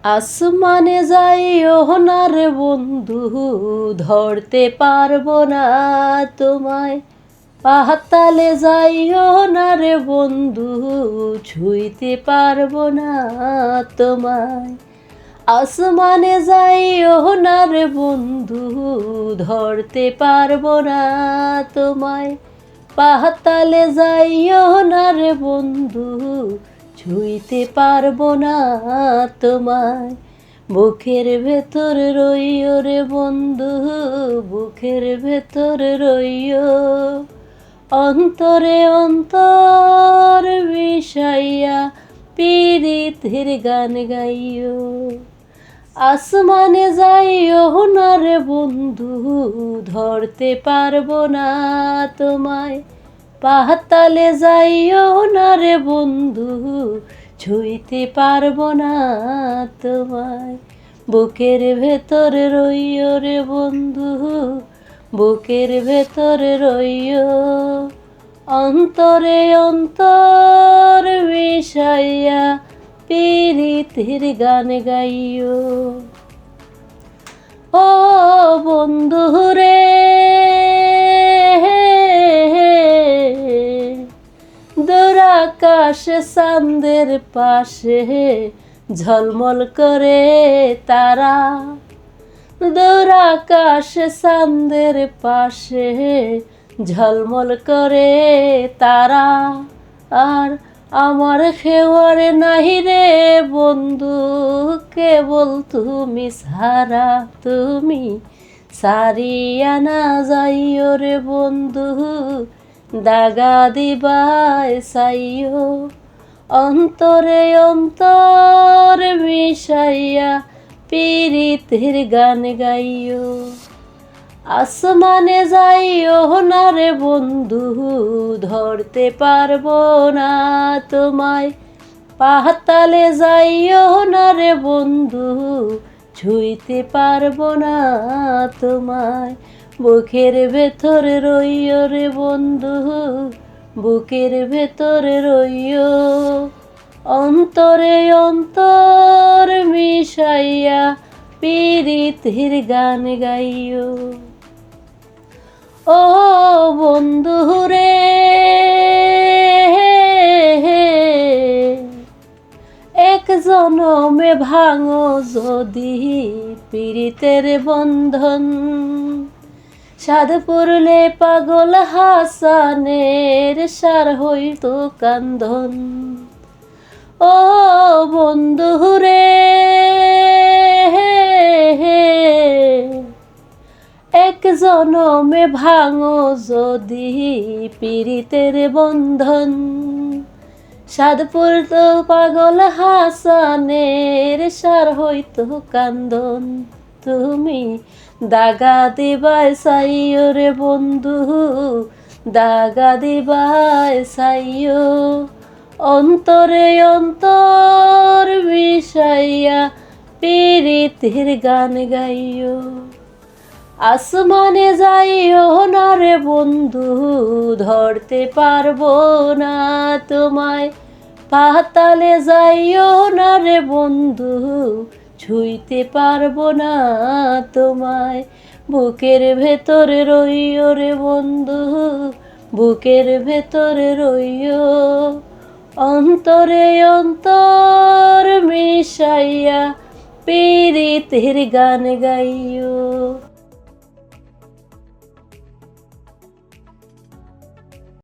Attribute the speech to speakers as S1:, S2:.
S1: আসমানে যাইও না রে বন্ধু, ধরতে পারবো না তোমায়। পাতালে যাইও না রে বন্ধু, ছুঁইতে পারবো না তোমায়। আসমানে যাইও না রে বন্ধু, ধরতে পারবো না তোমায়। পাতালে যাইও না রে বন্ধু, ছুঁইতে পারবো না তোমায়। বুকের ভেতর রইও রে বন্ধু, বুকের ভেতর রইও। অন্তরে অন্তর মিশাইয়া পীড়িতের গান গাইও। আসমানে যাইও না রে বন্ধু, ধরতে পারবো না তোমায়। পাতালে যাইও না রে বন্ধু, ছুঁইতে পারবো না তোমায়। বুকের ভেতর রইও রে বন্ধু, বুকের ভেতর রইও। অন্তরে অন্তর মিশাইয়া পীড়িতের গান গাইও। ও বন্ধু রে, দূর আকাশে চাঁদের পাশে ঝলমল করে তারা। দূর আকাশে চাঁদের পাশে ঝলমল করে তারা। আর আমার খেওয়ার নাহি রে বন্ধু, কেবল তুমি ছাড়া। তুমি সারিয়া না যাইও রে বন্ধু, দাগা দিবায় চাইও। অন্তরে অন্তর মিশাইয়া পীড়িতের গান গাইও। আসমানে যাইও না রে বন্ধু, ধরতে পারবো না তোমায়। পাতালে যাইও না রে বন্ধু, ছুঁইতে পারবো না তোমায়। বুকের ভেতর রইও রে বন্ধু, বুকের ভেতর রইও। অন্তরে অন্তর মিশাইয়া পীড়িতের গান গাইও। ও বন্ধু রে, এক জনমে ভাঙো যদি পীড়িতের বন্ধন। সাধ পড়লে পাগল হাসানের সার হইত কান্দন। ও বন্ধু রে, এক জনমে ভাঙো যদি পীড়িতের বন্ধন। সাধ পড়ত পাগল হাসানের সার হইত কান্দন। তুমি দাগা দিবায় চাইও রে বন্ধু, দাগা দিবায় চাইও। অন্তরে অন্তর মিশাইয়া পীড়িতের গান গাইও। আসমানে যাইও না রে বন্ধু, ধরতে পারবো না তোমায়। পাতালে যাইও না রে বন্ধু, ছুঁইতে পারবো না তোমায়। বুকের ভেতর রইও রে বন্ধু, বুকের ভেতর রইও। অন্তরে অন্তর মিশাইয়া পীড়িতের গান গাইও।